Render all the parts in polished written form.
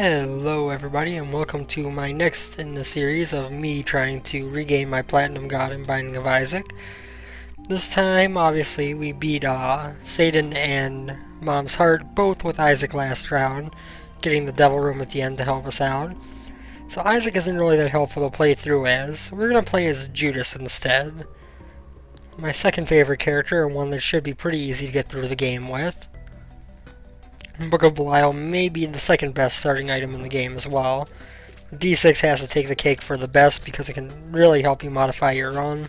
Hello everybody, and welcome to my next in the series of me trying to regain my Platinum God in Binding of Isaac. This time, obviously, we beat Satan and Mom's Heart, both with Isaac last round, getting the Devil Room at the end to help us out. So Isaac isn't really that helpful to play through as. We're going to play as Judas instead. My second favorite character, and one that should be pretty easy to get through the game with. Book of Belial may be the second best starting item in the game as well. D6 has to take the cake for the best because it can really help you modify your run,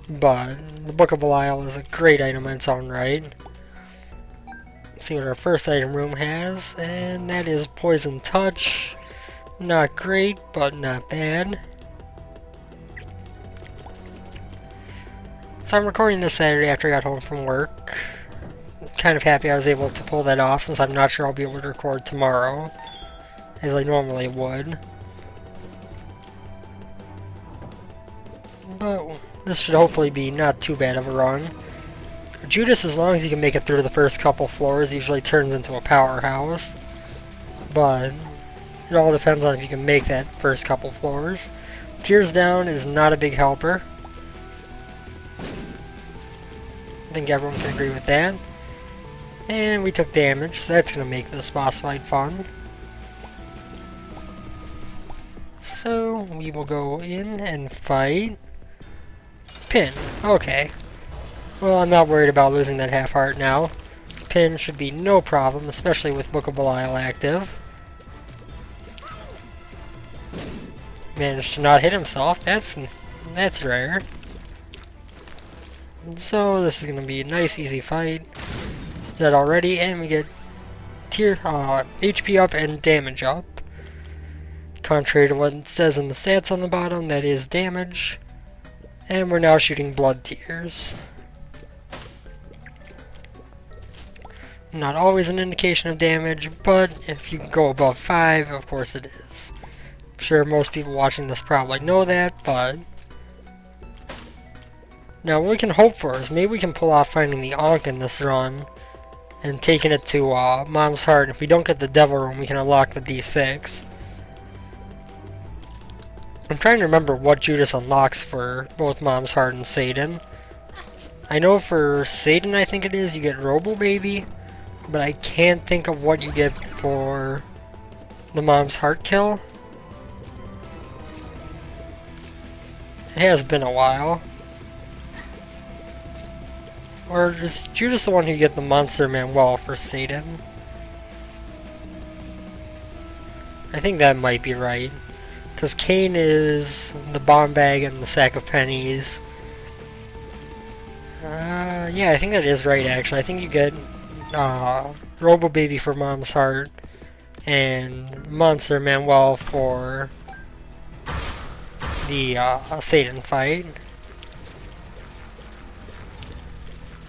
but the Book of Belial is a great item in its own right. Let's see what our first item room has, and that is Poison Touch. Not great, but not bad. So I'm recording this Saturday after I got home from work. Kind of happy I was able to pull that off, since I'm not sure I'll be able to record tomorrow as I normally would. But this should hopefully be not too bad of a run. Judas, as long as you can make it through the first couple floors, usually turns into a powerhouse. But it all depends on if you can make that first couple floors. Tears Down is not a big helper. I think everyone can agree with that. And we took damage, so that's going to make this boss fight fun. So we will go in and fight Pin. Okay. Well, I'm not worried about losing that half heart now. Pin should be no problem, especially with Book of Belial active. Managed to not hit himself. That's rare. So this is going to be a nice, easy fight. Dead already, and we get HP up and damage up. Contrary to what it says in the stats on the bottom, that is damage. And we're now shooting blood tears. Not always an indication of damage, but if you go above 5, of course it is. I'm sure most people watching this probably know that, but now what we can hope for is maybe we can pull off finding the Ankh in this run and taking it to Mom's Heart. If we don't get the Devil Room, we can unlock the D6. I'm trying to remember what Judas unlocks for both Mom's Heart and Satan. I know for Satan, I think it is, you get Robo Baby, but I can't think of what you get for the Mom's Heart kill. It has been a while. Or is Judas the one who get the Monster Manuel for Satan? I think that might be right. Because Cain is the bomb bag and the sack of pennies. Yeah, I think that is right actually. I think you get Robo Baby for Mom's Heart and Monster Manuel for the Satan fight.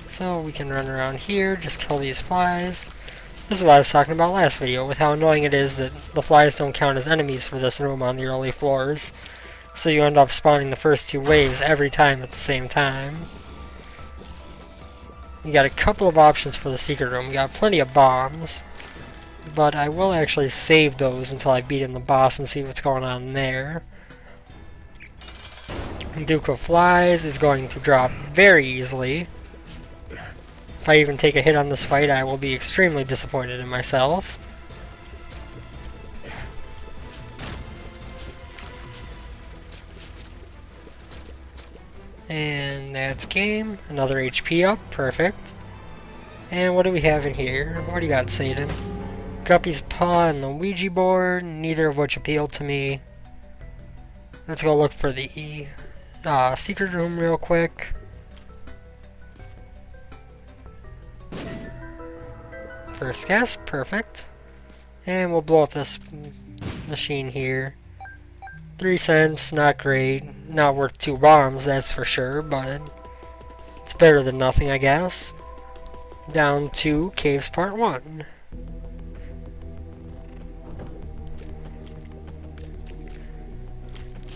So we can run around here, just kill these flies. This is what I was talking about last video, with how annoying it is that the flies don't count as enemies for this room on the early floors. So you end up spawning the first 2 waves every time at the same time. You got a couple of options for the secret room. You got plenty of bombs, but I will actually save those until I beat in the boss and see what's going on there. Duke of Flies is going to drop very easily. If I even take a hit on this fight, I will be extremely disappointed in myself. And that's game. Another HP up. Perfect. And what do we have in here? What do you got, Satan? Guppy's Paw and the Ouija board, neither of which appeal to me. Let's go look for the secret room real quick. First guess, perfect. And we'll blow up this machine here. 3 cents, not great. Not worth 2 bombs, that's for sure, but it's better than nothing, I guess. Down to Caves Part 1.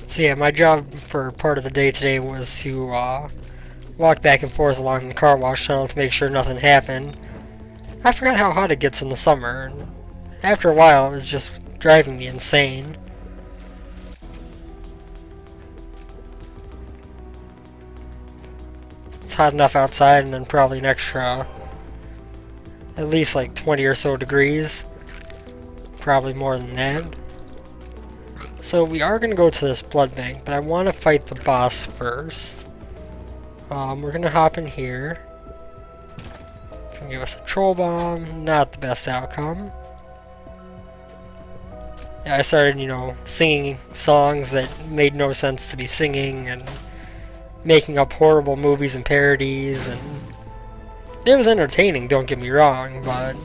So yeah, my job for part of the day today was to walk back and forth along the car wash tunnel to make sure nothing happened. I forgot how hot it gets in the summer, and after a while it was just driving me insane. It's hot enough outside, and then probably an extra, at least like 20 or so degrees. Probably more than that. So we are going to go to this blood bank, but I want to fight the boss first. We're going to hop in here. It's going to give us a troll bomb. Not the best outcome. Yeah, I started, you know, singing songs that made no sense to be singing, and making up horrible movies and parodies, and it was entertaining, don't get me wrong, but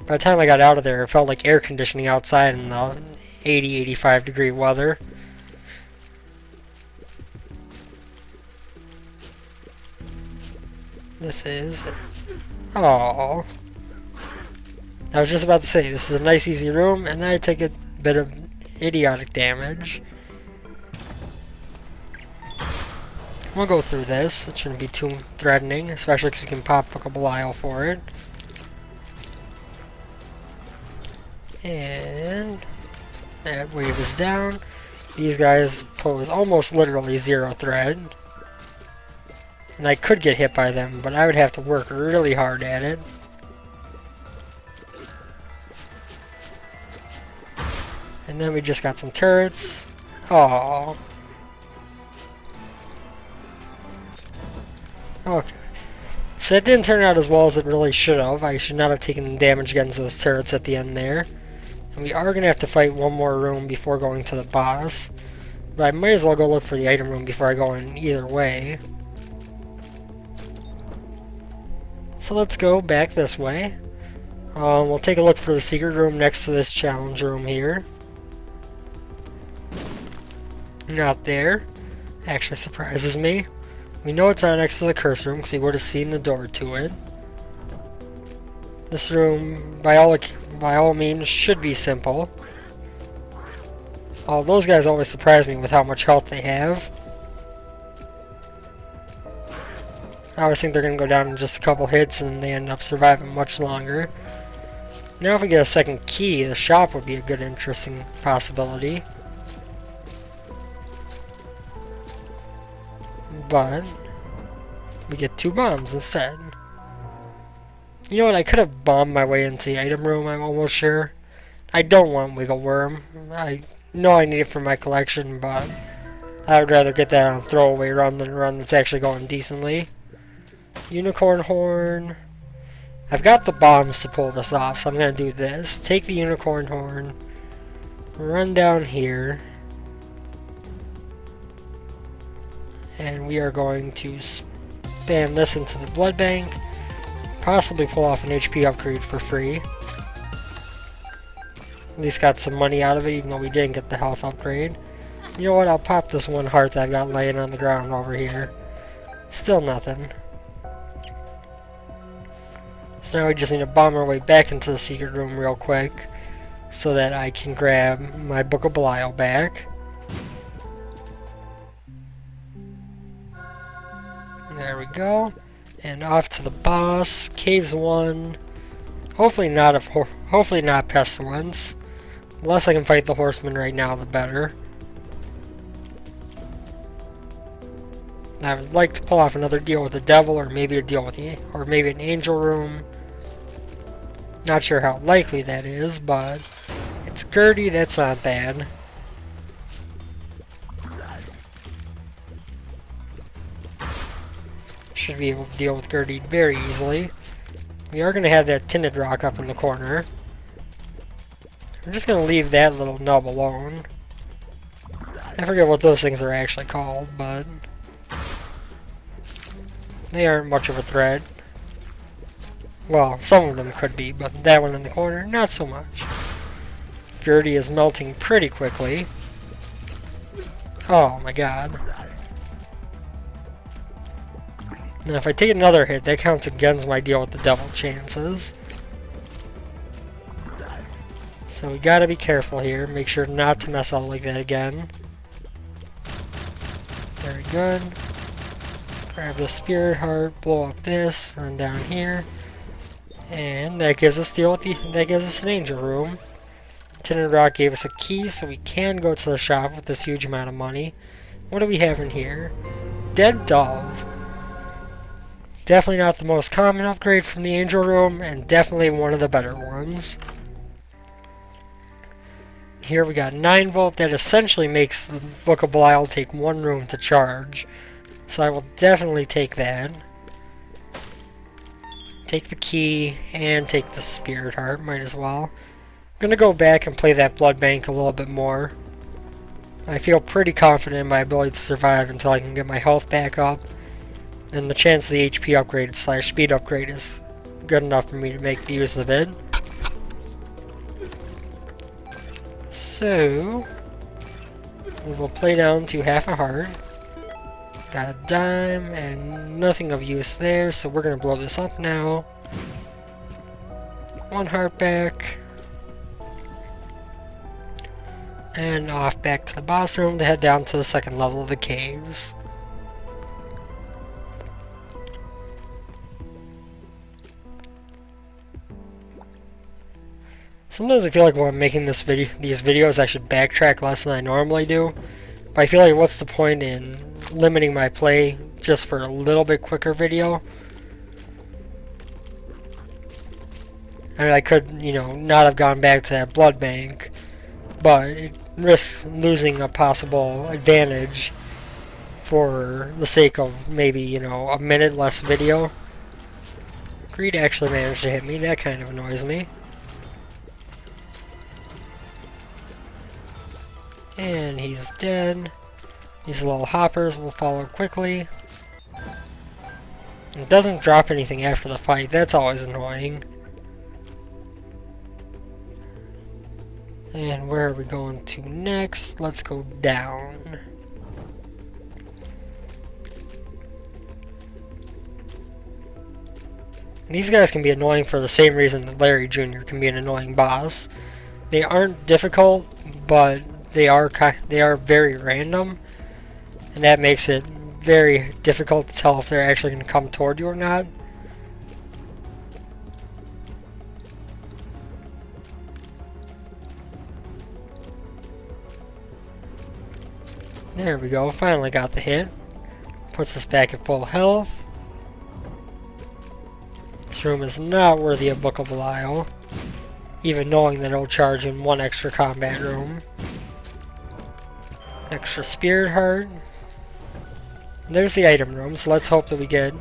by the time I got out of there, it felt like air conditioning outside in the 80-85 degree weather. This is... Oh, I was just about to say, this is a nice easy room, and then I take a bit of idiotic damage. We'll go through this. It shouldn't be too threatening, especially because we can pop a couple Belial for it. And that wave is down. These guys pose almost literally zero threat. And I could get hit by them, but I would have to work really hard at it. And then we just got some turrets. Aww. Okay. So it didn't turn out as well as it really should have. I should not have taken damage against those turrets at the end there. And we are going to have to fight one more room before going to the boss. But I might as well go look for the item room before I go in either way. So let's go back this way. We'll take a look for the secret room next to this challenge room here. Not there. Actually surprises me. We know it's not next to the curse room because we would have seen the door to it. This room, by all means, should be simple. Oh, those guys always surprise me with how much health they have. I always think they're going to go down in just a couple hits and they end up surviving much longer. Now if we get a second key, the shop would be a good, interesting possibility. But we get 2 bombs instead. You know what, I could have bombed my way into the item room, I'm almost sure. I don't want Wiggle Worm. I know I need it for my collection, but I would rather get that on a throwaway run than a run that's actually going decently. Unicorn Horn. I've got the bombs to pull this off, so I'm going to do this. Take the Unicorn Horn. Run down here. And we are going to spam this into the blood bank. Possibly pull off an HP upgrade for free. At least got some money out of it, even though we didn't get the health upgrade. You know what, I'll pop this one heart that I've got laying on the ground over here. Still nothing. So now we just need to bomb our way back into the secret room real quick, so that I can grab my Book of Belial back. There we go. And off to the boss. Caves 1. Hopefully not Pestilence. The less I can fight the horseman right now, the better. I would like to pull off another deal with the devil, or maybe a deal with maybe an angel room. Not sure how likely that is, but it's Gertie, that's not bad. Should be able to deal with Gertie very easily. We are going to have that tinted rock up in the corner. I'm just going to leave that little nub alone. I forget what those things are actually called, but they aren't much of a threat. Well, some of them could be, but that one in the corner, not so much. Gertie is melting pretty quickly. Oh my god. Now if I take another hit, that counts against my deal with the devil chances. So we gotta be careful here, make sure not to mess up like that again. Very good. Grab the spirit heart, blow up this, run down here. And that gives us an angel room. Tinted Rock gave us a key, so we can go to the shop with this huge amount of money. What do we have in here? Dead Dove. Definitely not the most common upgrade from the Angel Room, and definitely one of the better ones. Here we got 9 volt. That essentially makes the Book of Belial take 1 room to charge. So I will definitely take that. Take the key and take the Spirit Heart, might as well. I'm going to go back and play that Blood Bank a little bit more. I feel pretty confident in my ability to survive until I can get my health back up. And the chance of the HP upgrade / speed upgrade is good enough for me to make use of it. So, we will play down to half a heart. Got a dime and nothing of use there, so we're going to blow this up now. 1 heart back. And off back to the boss room to head down to the 2nd level of the caves. Sometimes I feel like when I'm making these videos I should backtrack less than I normally do. But I feel like what's the point in limiting my play just for a little bit quicker video? I mean, I could, you know, not have gone back to that blood bank, but it risks losing a possible advantage for the sake of maybe, you know, a minute less video. Greed actually managed to hit me. That kind of annoys me. And he's dead. These little hoppers will follow quickly. It doesn't drop anything after the fight. That's always annoying. And where are we going to next? Let's go down. These guys can be annoying for the same reason that Larry Jr. can be an annoying boss. They aren't difficult, but they are very random, and that makes it very difficult to tell if they're actually going to come toward you or not. There we go, finally got the hit. Puts us back at full health. This room is not worthy of Book of Belial, even knowing that it'll charge in 1 extra combat room. Extra Spirit Heart. There's the item room, so let's hope that we get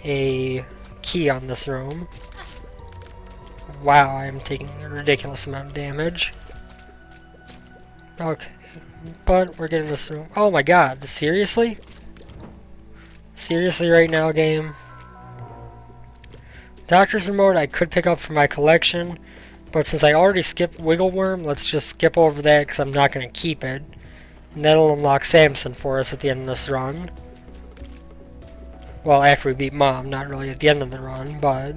a key on this room. Wow, I am taking a ridiculous amount of damage. Okay, but we're getting this room. Oh my god, seriously? Seriously right now, game? Doctor's Remote I could pick up for my collection, but since I already skipped Wiggle Worm, let's just skip over that because I'm not going to keep it. And that'll unlock Samson for us at the end of this run. Well, after we beat Mom, not really at the end of the run, but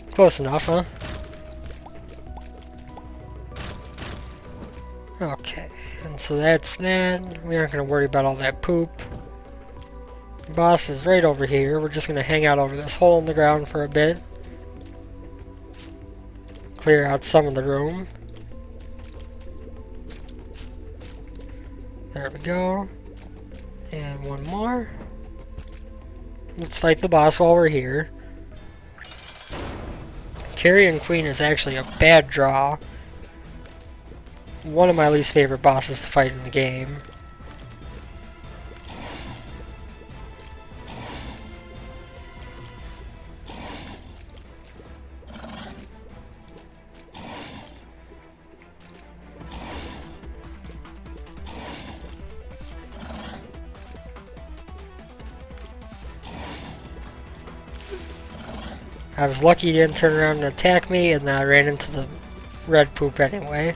close enough, huh? Okay, and so that's that. We aren't going to worry about all that poop. The boss is right over here. We're just going to hang out over this hole in the ground for a bit. Clear out some of the room. There we go. And one more. Let's fight the boss while we're here. Carrion Queen is actually a bad draw. One of my least favorite bosses to fight in the game. I was lucky he didn't turn around and attack me, and then I ran into the red poop anyway.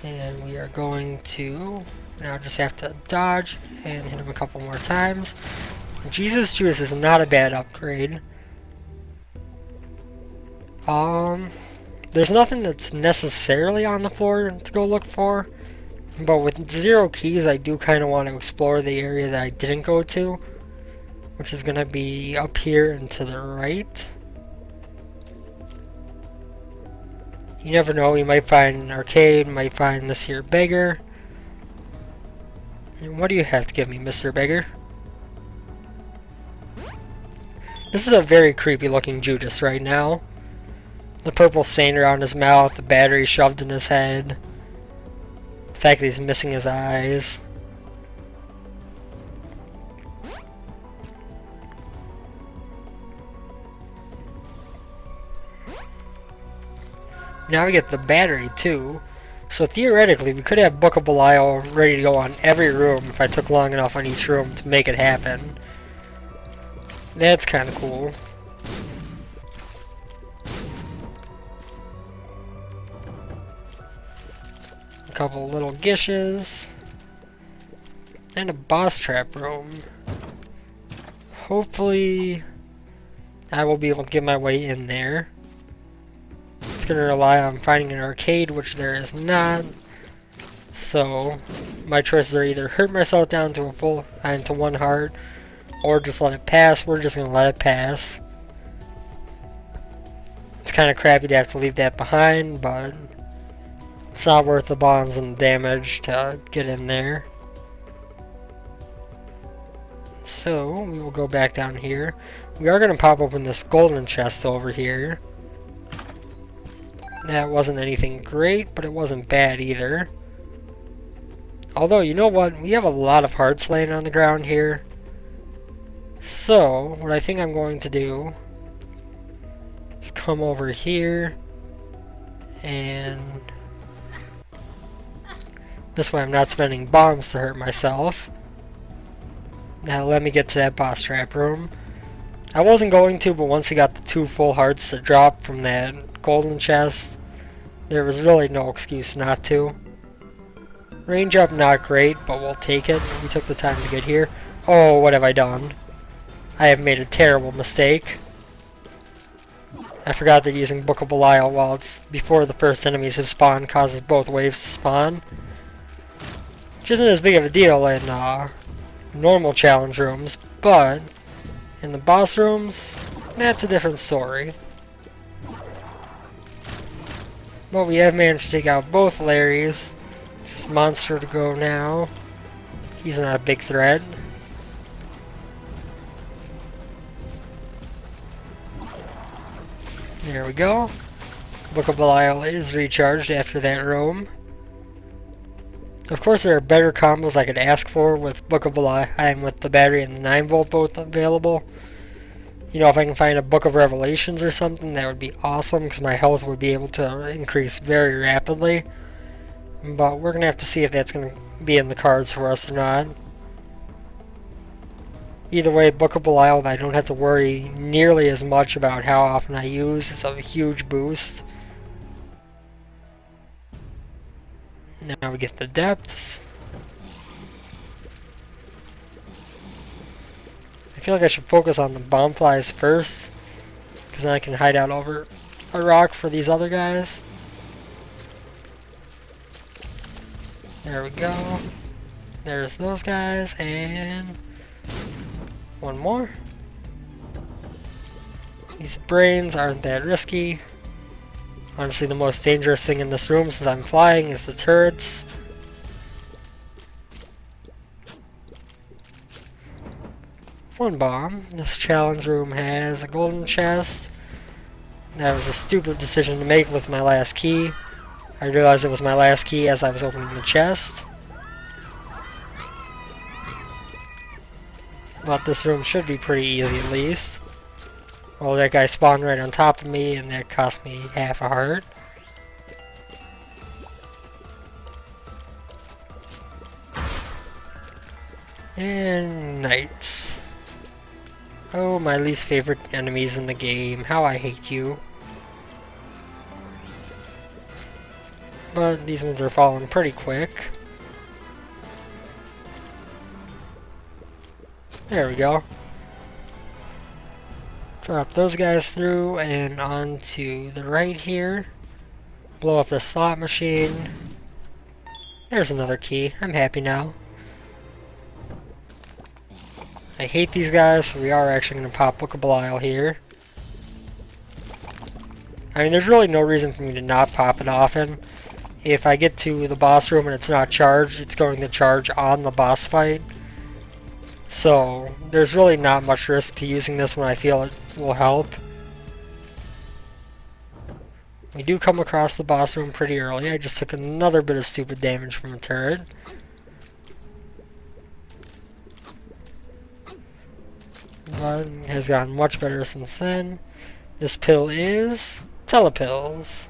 And we are going to now just have to dodge and hit him a couple more times. Jesus Juice is not a bad upgrade. There's nothing that's necessarily on the floor to go look for. But with 0 keys, I do kind of want to explore the area that I didn't go to, which is going to be up here and to the right. You never know, you might find an arcade, might find this here beggar. And what do you have to give me, Mr. Beggar? This is a very creepy looking Judas right now. The purple stain around his mouth, the battery shoved in his head. The fact that he's missing his eyes. Now we get the battery too. So theoretically we could have Book of Belial ready to go on every room if I took long enough on each room to make it happen. That's kind of cool. A couple little gishes. And a boss trap room. Hopefully I will be able to get my way in there. It's going to rely on finding an arcade, which there is not. So my choices are either hurt myself down to to 1 heart, or just let it pass. We're just going to let it pass. It's kind of crappy to have to leave that behind, but it's not worth the bombs and the damage to get in there. So we will go back down here. We are going to pop open this golden chest over here. That wasn't anything great, but it wasn't bad either. Although, you know what? We have a lot of hearts laying on the ground here. So, what I think I'm going to do is come over here, and this way I'm not spending bombs to hurt myself. Now let me get to that boss trap room. I wasn't going to, but once we got the 2 full hearts to drop from that golden chest, there was really no excuse not to. Range up, not great, but we'll take it. We took the time to get here. Oh, what have I done? I have made a terrible mistake. I forgot that using Book of Belial while it's before the first enemies have spawned causes both waves to spawn. Which isn't as big of a deal in normal challenge rooms, but in the boss rooms, that's a different story. But we have managed to take out both Larrys. Just monster to go now. He's not a big threat. There we go. Book of Belial is recharged after that roam. Of course, there are better combos I could ask for with Book of Belial and with the battery and the 9-volt both available. You know, if I can find a Book of Revelations or something, that would be awesome, because my health would be able to increase very rapidly. But we're going to have to see if that's going to be in the cards for us or not. Either way, Book of Belial, I don't have to worry nearly as much about how often I use. It's a huge boost. Now we get the depths. I feel like I should focus on the bomb flies first, because then I can hide out over a rock for these other guys. There we go. There's those guys, and one more. These brains aren't that risky. Honestly, the most dangerous thing in this room since I'm flying is the turrets. One bomb. This challenge room has a golden chest. That was a stupid decision to make with my last key. I realized it was my last key as I was opening the chest. But this room should be pretty easy at least. Well, that guy spawned right on top of me, and that cost me half a heart. And knights. Oh, my least favorite enemies in the game. How I hate you. But these ones are falling pretty quick. There we go. Drop those guys through and onto the right here. Blow up the slot machine. There's another key. I'm happy now. I hate these guys, so we are actually going to pop Book of Belial here. I mean, there's really no reason for me to not pop it often. If I get to the boss room and it's not charged, it's going to charge on the boss fight. So, there's really not much risk to using this when I feel it will help. We do come across the boss room pretty early. I just took another bit of stupid damage from a turret. But it has gotten much better since then. This pill is telepills.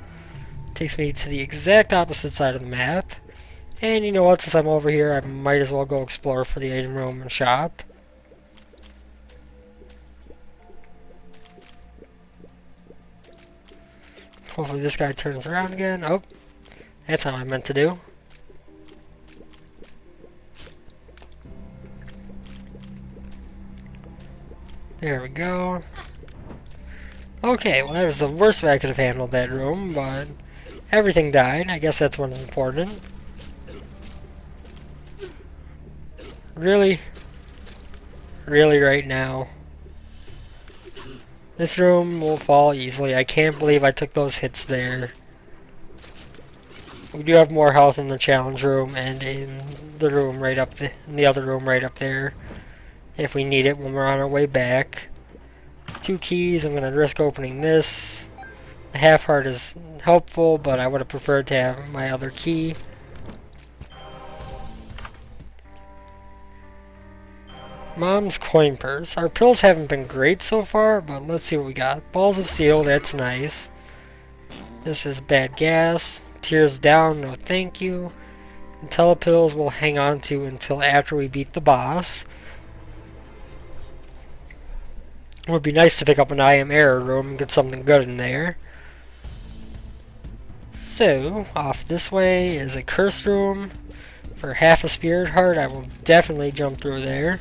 Takes me to the exact opposite side of the map. And you know what, since I'm over here, I might as well go explore for the item room and shop. Hopefully this guy turns around again. Oh, that's how I meant to do. There we go. Okay, well that was the worst way I could have handled that room, but everything died. I guess that's what's important. Really? Really right now? This room will fall easily. I can't believe I took those hits there. We do have more health in the challenge room and in the room right up in the other room right up there. If we need it when we're on our way back. 2 keys. I'm going to risk opening this. The half heart is helpful, but I would have preferred to have my other key. Mom's coin purse. Our pills haven't been great so far, but let's see what we got. Balls of steel, that's nice. This is bad gas. Tears down, no thank you. And telepills we'll hang on to until after we beat the boss. It would be nice to pick up an I am error room and get something good in there. So, off this way is a cursed room. For half a spirit heart, I will definitely jump through there.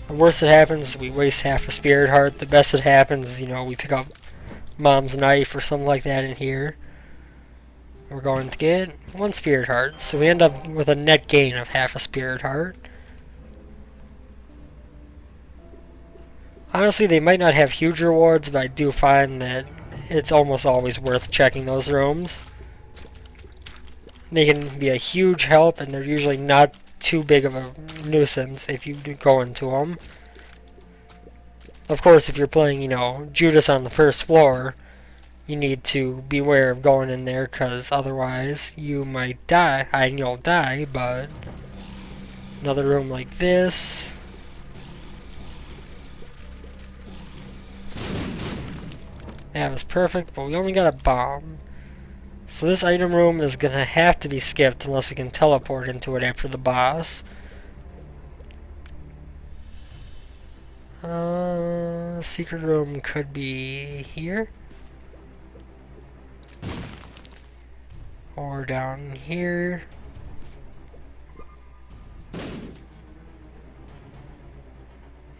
The worst that happens, we waste half a spirit heart. The best that happens, you know, we pick up Mom's knife or something like that in here. We're going to get 1 spirit heart, so we end up with a net gain of half a spirit heart. Honestly, they might not have huge rewards, but I do find that it's almost always worth checking those rooms. They can be a huge help, and they're usually not too big of a nuisance if you do go into them. Of course, if you're playing, you know, Judas on the first floor, you need to beware of going in there, because otherwise you might die. And you'll die, but another room like this. That was perfect, but we only got a bomb. So this item room is going to have to be skipped unless we can teleport into it after the boss. Secret room could be here. Or down here.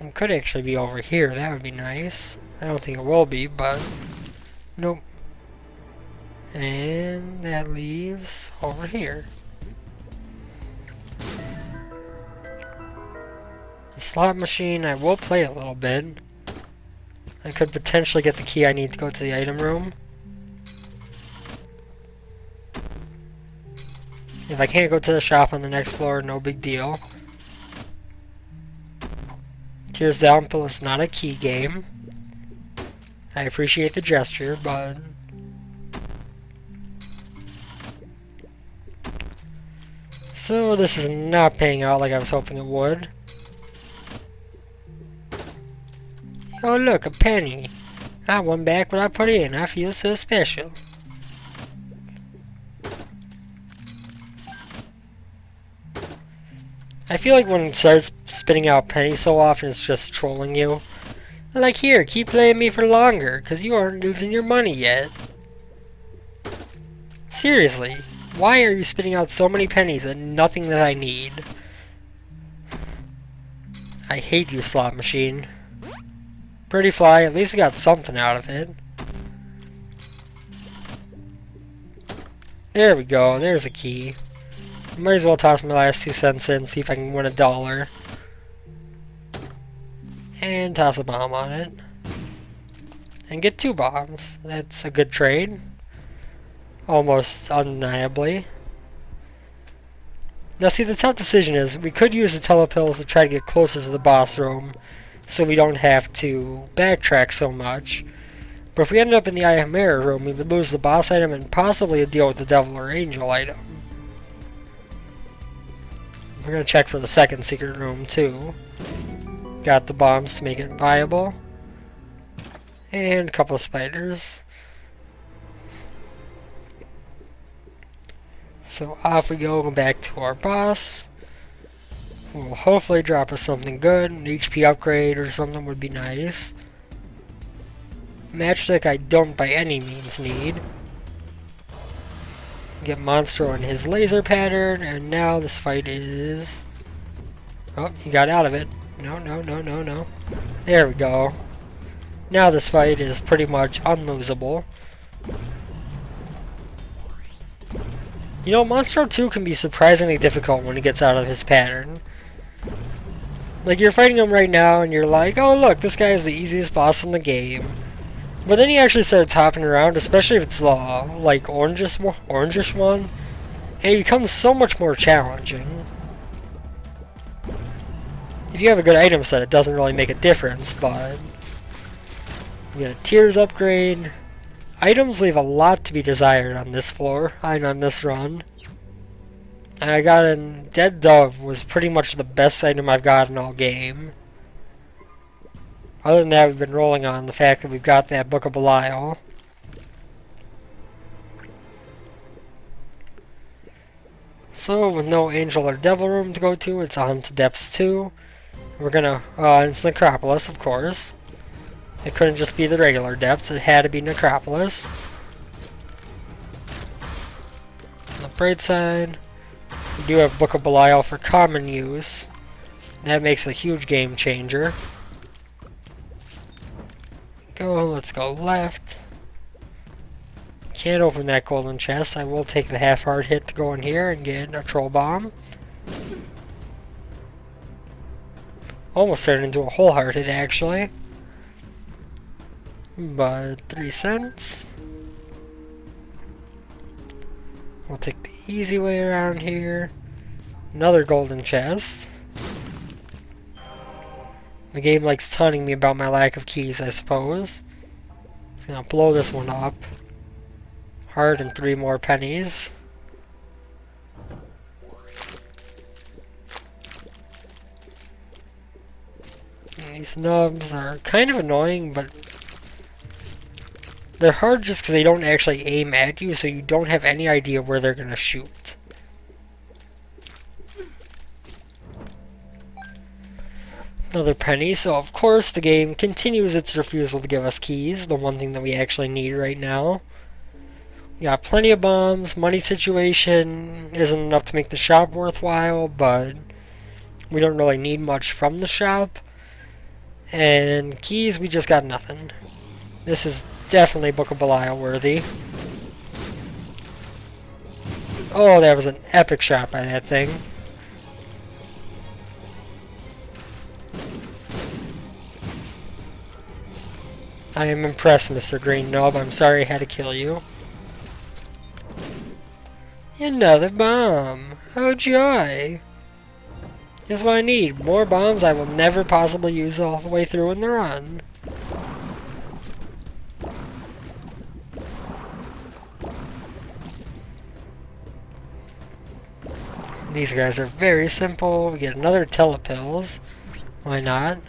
It could actually be over here. That would be nice. I don't think it will be, but nope. And that leaves over here. The slot machine, I will play a little bit. I could potentially get the key I need to go to the item room. If I can't go to the shop on the next floor, no big deal. Tears Down Pill is not a key game. I appreciate the gesture, but so this is not paying out like I was hoping it would. Oh look, a penny. I won back what I put in. I feel so special. I feel like when it starts spitting out pennies so often, it's just trolling you. Like, here, keep playing me for longer, because you aren't losing your money yet. Seriously, why are you spitting out so many pennies and nothing that I need? I hate you, slot machine. Pretty fly, at least we got something out of it. There we go, there's a key. Might as well toss my last 2 cents in, see if I can win $1. And toss a bomb on it. And get 2 bombs. That's a good trade. Almost undeniably. Now see, the tough decision is, we could use the telepills to try to get closer to the boss room, so we don't have to backtrack so much. But if we ended up in the Eye of Mirror room, we would lose the boss item and possibly a deal with the Devil or Angel item. We're going to check for the second secret room too. Got the bombs to make it viable. And a couple of spiders. So off we go back to our boss. We'll hopefully drop us something good. An HP upgrade or something would be nice. Matchstick I don't by any means need. Get Monstro and his laser pattern, and now this fight is... Oh, he got out of it. No, no, no, no, no. There we go. Now this fight is pretty much unlosable. You know, Monstro 2 can be surprisingly difficult when he gets out of his pattern. Like, you're fighting him right now, and you're like, oh look, this guy is the easiest boss in the game. But then he actually starts hopping around, especially if it's the, like, orangish one. And it becomes so much more challenging. If you have a good item set, it doesn't really make a difference, but... You get a Tears upgrade. Items leave a lot to be desired on this floor, and on this run. And I got in Dead Dove was pretty much the best item I've gotten all game. Other than that, we've been rolling on the fact that we've got that Book of Belial. So, with no Angel or Devil room to go to, it's on to Depths 2. We're gonna, it's Necropolis, of course. It couldn't just be the regular Depths, it had to be Necropolis. On the bright side, we do have Book of Belial for common use. That makes a huge game changer. Let's go left. Can't open that golden chest. I will take the half-heart hit to go in here and get a troll bomb. Almost turned into a whole heart hit, actually. But 3 cents. We'll take the easy way around here. Another golden chest. The game likes taunting me about my lack of keys, I suppose. It's gonna blow this one up. Heart and 3 more pennies. And these nubs are kind of annoying, but they're hard just because they don't actually aim at you, so you don't have any idea where they're gonna shoot. Another penny, so of course the game continues its refusal to give us keys, the one thing that we actually need right now. We got plenty of bombs, money situation isn't enough to make the shop worthwhile, but we don't really need much from the shop. And keys, we just got nothing. This is definitely Book of Belial worthy. Oh, that was an epic shot by that thing. I am impressed, Mr. Green Nub. I'm sorry I had to kill you. Another bomb. Oh joy. Here's what I need. More bombs I will never possibly use all the way through in the run. These guys are very simple. We get another telepills. Why not?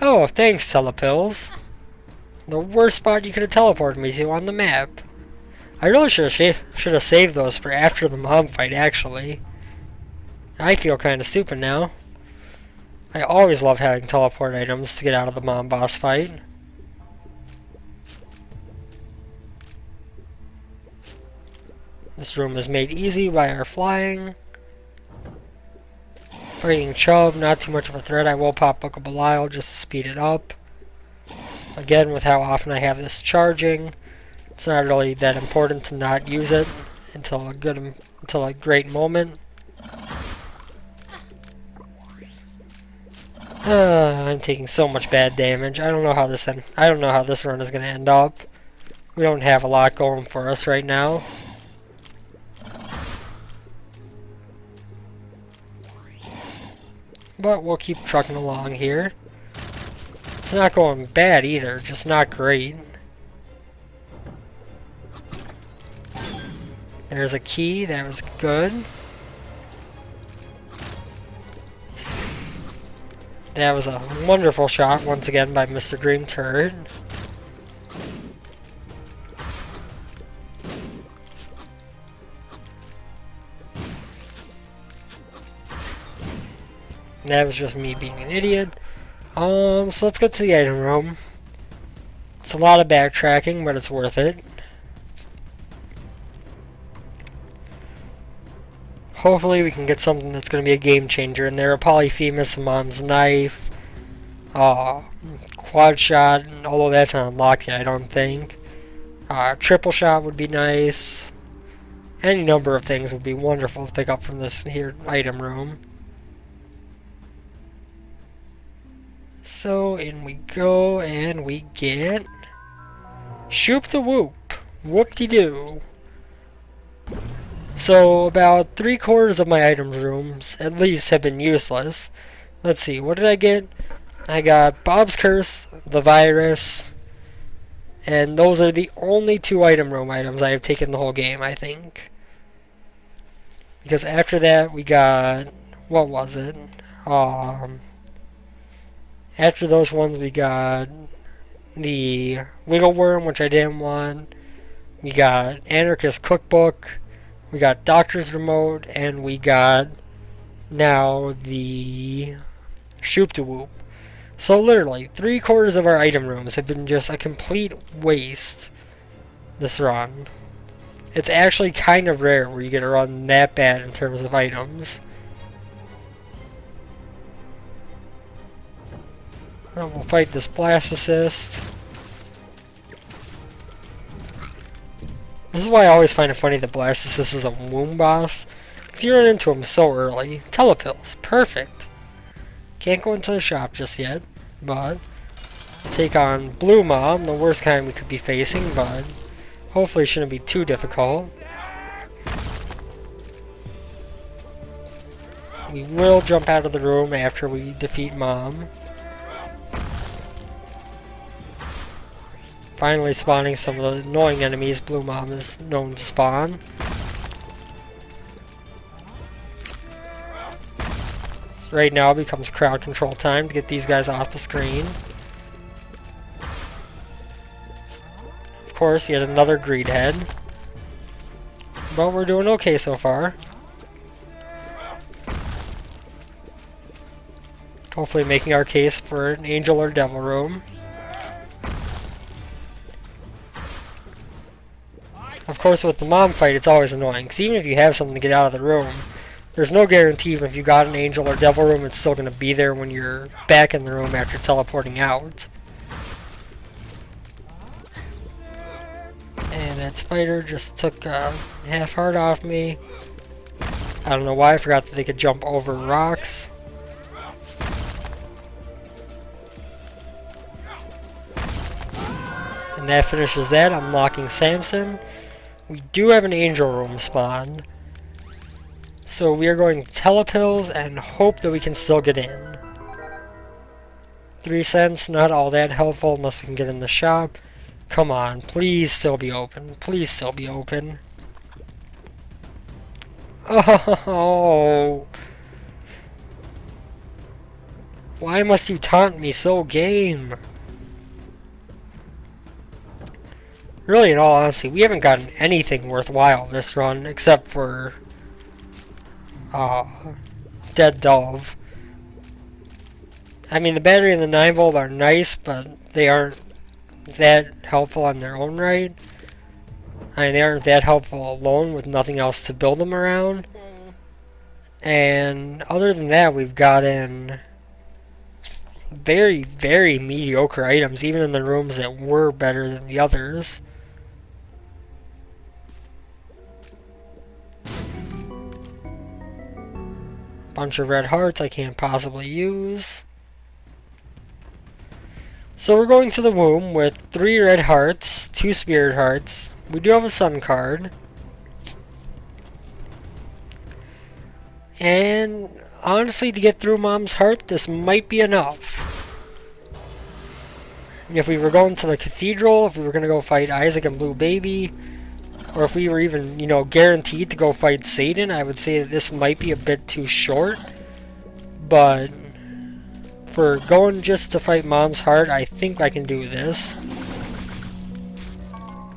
Oh, thanks, telepills. The worst spot you could have teleported me to on the map. I really should have saved those for after the mom fight, actually. I feel kind of stupid now. I always love having teleport items to get out of the mom boss fight. This room is made easy by our flying. Fighting Chubb, not too much of a threat. I will pop Book of Belial just to speed it up. Again, with how often I have this charging, it's not really that important to not use it until a great moment. I'm taking so much bad damage. I don't know how this run is gonna end up. We don't have a lot going for us right now. But we'll keep trucking along here. It's not going bad either, just not great. There's a key, that was good. That was a wonderful shot once again by Mr. Green Turd. That was just me being an idiot. So let's go to the item room. It's a lot of backtracking, but it's worth it. Hopefully we can get something that's going to be a game changer in there. A Polyphemus, Mom's Knife, Quad Shot, although that's not unlocked yet, I don't think. Triple Shot would be nice. Any number of things would be wonderful to pick up from this here item room. So in we go, and we get Shoop the Whoop. Whoop-de-doo. So about 3/4 of my items rooms, at least, have been useless. Let's see, what did I get? I got Bob's Curse, the Virus, and those are the only 2 item room items I have taken the whole game, I think. Because after that we got, what was it? After those ones we got the Wiggle Worm, which I didn't want. We got Anarchist Cookbook. We got Doctor's Remote, and we got now the Shoop to Whoop. So literally, 3/4 of our item rooms have been just a complete waste this run. It's actually kind of rare where you get a run that bad in terms of items. We'll fight this Blastocyst. This is why I always find it funny that Blastocyst is a womb boss. Because you run into him so early. Telepills. Perfect. Can't go into the shop just yet. But take on Blue Mom, the worst kind we could be facing. But hopefully it shouldn't be too difficult. We will jump out of the room after we defeat Mom. Finally spawning some of the annoying enemies Blue Mom is known to spawn. So right now it becomes crowd control time to get these guys off the screen. Of course, yet another greed head. But we're doing okay so far. Hopefully making our case for an angel or devil room. Of course, with the mom fight, it's always annoying, because even if you have something to get out of the room, there's no guarantee even if you got an angel or devil room, it's still going to be there when you're back in the room after teleporting out. And that spider just took a half heart off me. I don't know why, I forgot that they could jump over rocks. And that finishes that, unlocking Samson. We do have an angel room spawned. So we are going to telepills and hope that we can still get in. 3 cents, not all that helpful unless we can get in the shop. Come on, please still be open. Please still be open. Oh! Why must you taunt me so, game? Really, in all honesty, we haven't gotten anything worthwhile this run except for Dead Dove. I mean, the battery and the 9-volt are nice, but they aren't that helpful on their own right. I mean, they aren't that helpful alone with nothing else to build them around. And other than that, we've gotten very, very mediocre items, even in the rooms that were better than the others. Bunch of red hearts I can't possibly use. So we're going to the womb with 3 red hearts, 2 spirit hearts. We do have a sun card. And honestly, to get through Mom's heart, this might be enough. If we were going to the cathedral, if we were going to go fight Isaac and Blue Baby, or if we were even, guaranteed to go fight Satan, I would say that this might be a bit too short. But for going just to fight Mom's heart, I think I can do this.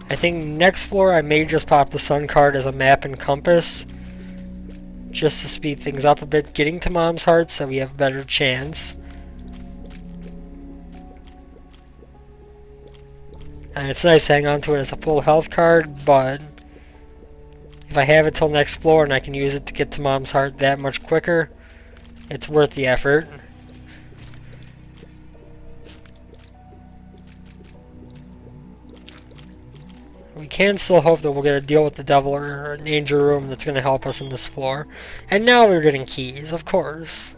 I think next floor I may just pop the sun card as a map and compass, just to speed things up a bit, getting to Mom's heart so we have a better chance. And it's nice to hang on to it as a full health card, but if I have it till next floor and I can use it to get to Mom's heart that much quicker, it's worth the effort. We can still hope that we'll get a deal with the devil or an angel room that's going to help us in this floor. And now we're getting keys, of course.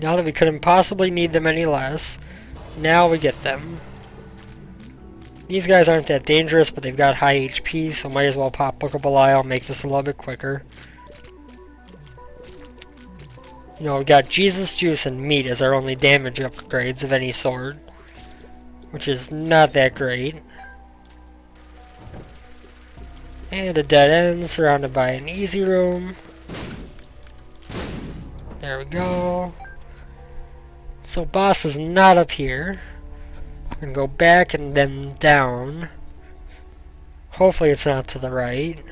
Now that we couldn't possibly need them any less, now we get them. These guys aren't that dangerous, but they've got high HP, so might as well pop Book of Belial, make this a little bit quicker. We got Jesus, Juice, and Meat as our only damage upgrades of any sort, which is not that great. And a dead end surrounded by an easy room. There we go. So boss is not up here. We're gonna go back and then down. Hopefully it's not to the right.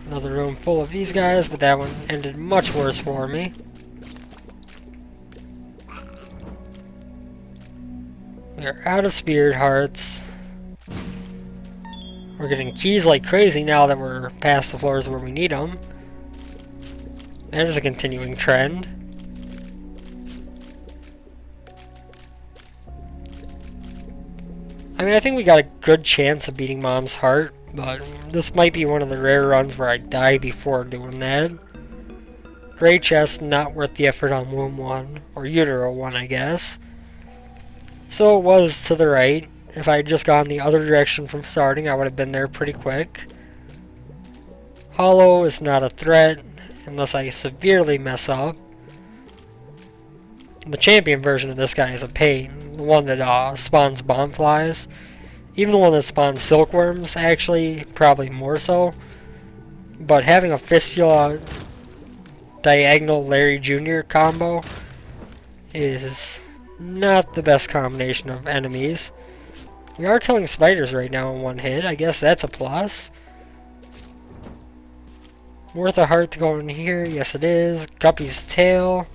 Another room full of these guys, but that one ended much worse for me. We are out of spirit hearts. We're getting keys like crazy now that we're past the floors where we need them. That is a continuing trend. I mean, I think we got a good chance of beating Mom's heart, but this might be one of the rare runs where I die before doing that. Great chest, not worth the effort on Womb 1, or Utero 1, I guess. So it was to the right. If I had just gone the other direction from starting, I would have been there pretty quick. Hollow is not a threat, unless I severely mess up. The champion version of this guy is a pain. The one that spawns bomb flies. Even the one that spawns silkworms, actually, probably more so. But having a Fistula Diagonal Larry Jr. combo is not the best combination of enemies. We are killing spiders right now in one hit. I guess that's a plus. Worth a heart to go in here. Yes, it is. Guppy's tail.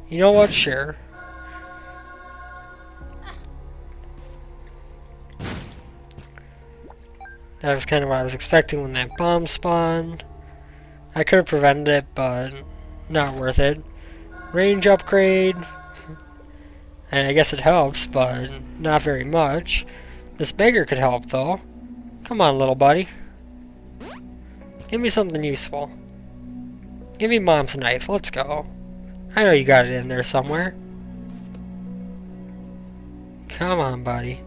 You know what? Sure. That was kind of what I was expecting when that bomb spawned. I could have prevented it, but not worth it. Range upgrade. And I guess it helps, but not very much. This beggar could help, though. Come on, little buddy. Give me something useful. Give me Mom's knife. Let's go. I know you got it in there somewhere. Come on, buddy.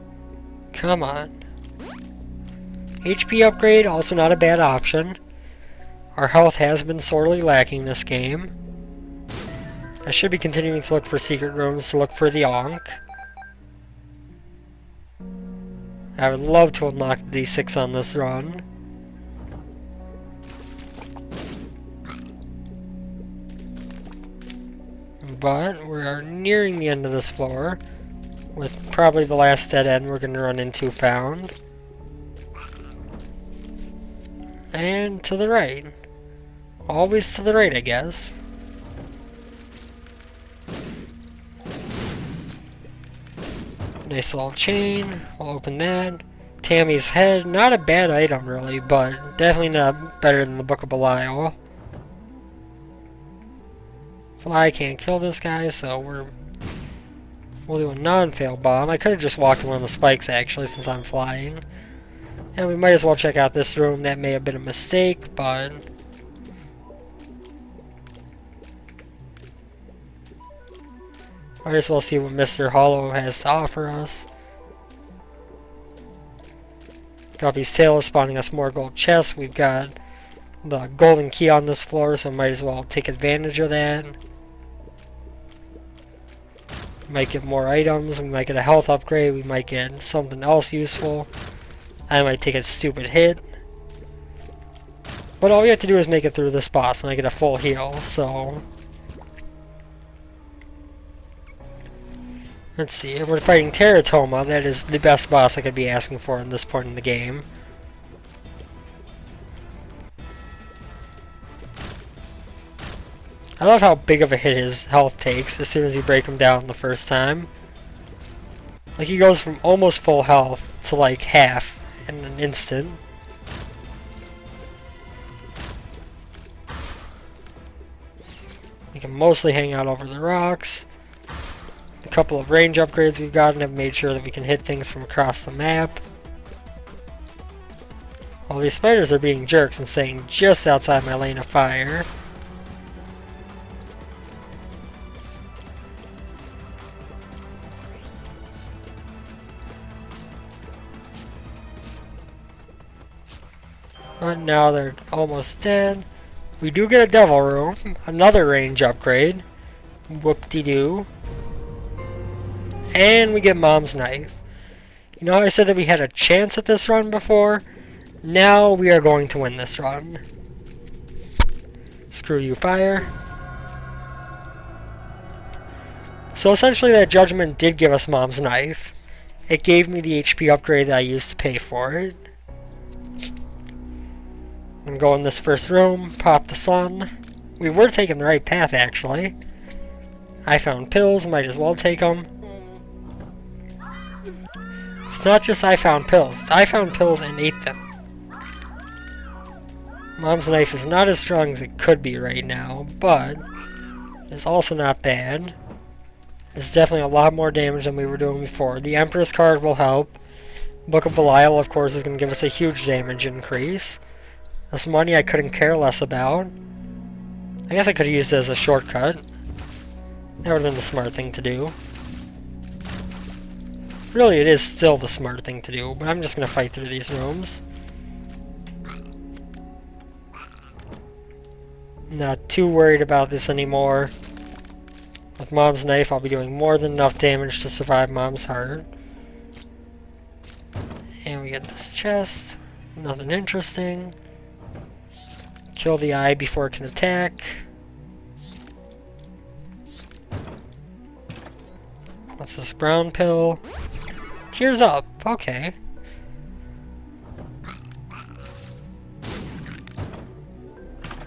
Come on. HP upgrade, also not a bad option. Our health has been sorely lacking this game. I should be continuing to look for secret rooms to look for the Ankh. I would love to unlock the D6 on this run. But we are nearing the end of this floor, with probably the last dead end we're going to run into found. And to the right. Always to the right, I guess. Nice little chain. We'll open that. Tammy's head. Not a bad item, really, but definitely not better than the Book of Belial. Fly can't kill this guy, so we'll do a non-fail bomb. I could have just walked one of the spikes, actually, since I'm flying. And we might as well check out this room. That may have been a mistake, but might as well see what Mr. Hollow has to offer us. Guppy's tail is spawning us more gold chests. We've got the golden key on this floor, so might as well take advantage of that. We might get more items. We might get a health upgrade. We might get something else useful. I might take a stupid hit. But all we have to do is make it through this boss, and I get a full heal, so let's see, we're fighting Teratoma. That is the best boss I could be asking for in this point in the game. I love how big of a hit his health takes as soon as you break him down the first time. Like, he goes from almost full health to like half in an instant. We can mostly hang out over the rocks. A couple of range upgrades we've gotten have made sure that we can hit things from across the map. All these spiders are being jerks and staying just outside my lane of fire. But now they're almost dead. We do get a devil room, another range upgrade. Whoop-de-doo. And we get Mom's knife. You know how I said that we had a chance at this run before? Now we are going to win this run. Screw you, fire. So essentially that judgment did give us Mom's knife. It gave me the HP upgrade that I used to pay for it. I'm gonna go in this first room, pop the sun. We were taking the right path, actually. I found pills, might as well take them. It's not just I found pills, it's I found pills and ate them. Mom's knife is not as strong as it could be right now, but it's also not bad. It's definitely a lot more damage than we were doing before. The Empress card will help. Book of Belial, of course, is going to give us a huge damage increase. This money I couldn't care less about. I guess I could have used it as a shortcut. That would have been the smart thing to do. Really, it is still the smart thing to do, but I'm just going to fight through these rooms. Not too worried about this anymore. With Mom's knife, I'll be doing more than enough damage to survive Mom's heart. And we get this chest. Nothing interesting. Kill the eye before it can attack. What's this brown pill? Tears up. Okay.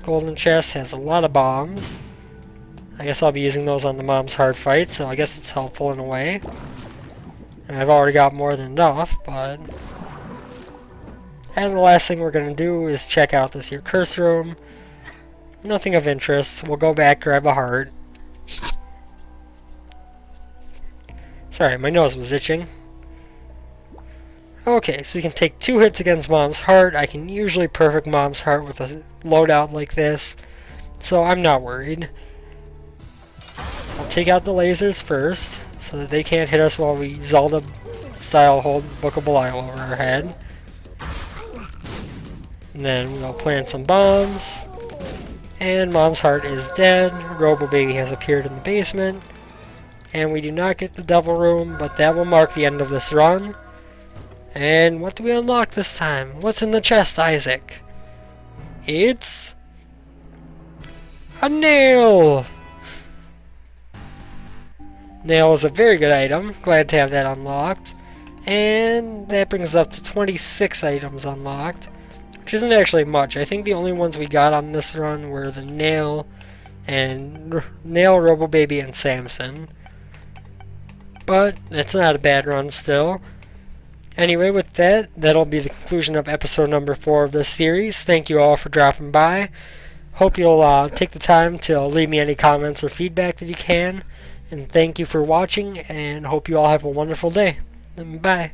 Golden chest has a lot of bombs. I guess I'll be using those on the Mom's heart fight, so I guess it's helpful in a way. And I've already got more than enough, but... And the last thing we're going to do is check out this here curse room. Nothing of interest. We'll go back, grab a heart. Sorry, my nose was itching. Okay, so we can take 2 hits against Mom's heart. I can usually perfect Mom's heart with a loadout like this, so I'm not worried. I'll take out the lasers first, so that they can't hit us while we Zelda-style hold Book of Belial over our head. And then we'll plant some bombs. And Mom's heart is dead. Robo Baby has appeared in the basement. And we do not get the devil room, but that will mark the end of this run. And what do we unlock this time? What's in the chest, Isaac? It's... a nail! Nail is a very good item. Glad to have that unlocked. And that brings us up to 26 items unlocked. Which isn't actually much. I think the only ones we got on this run were the Nail, and Nail, Robo Baby, and Samson. But it's not a bad run still. Anyway, with that, that'll be the conclusion of episode number 4 of this series. Thank you all for dropping by. Hope you'll take the time to leave me any comments or feedback that you can. And thank you for watching, and hope you all have a wonderful day. Bye.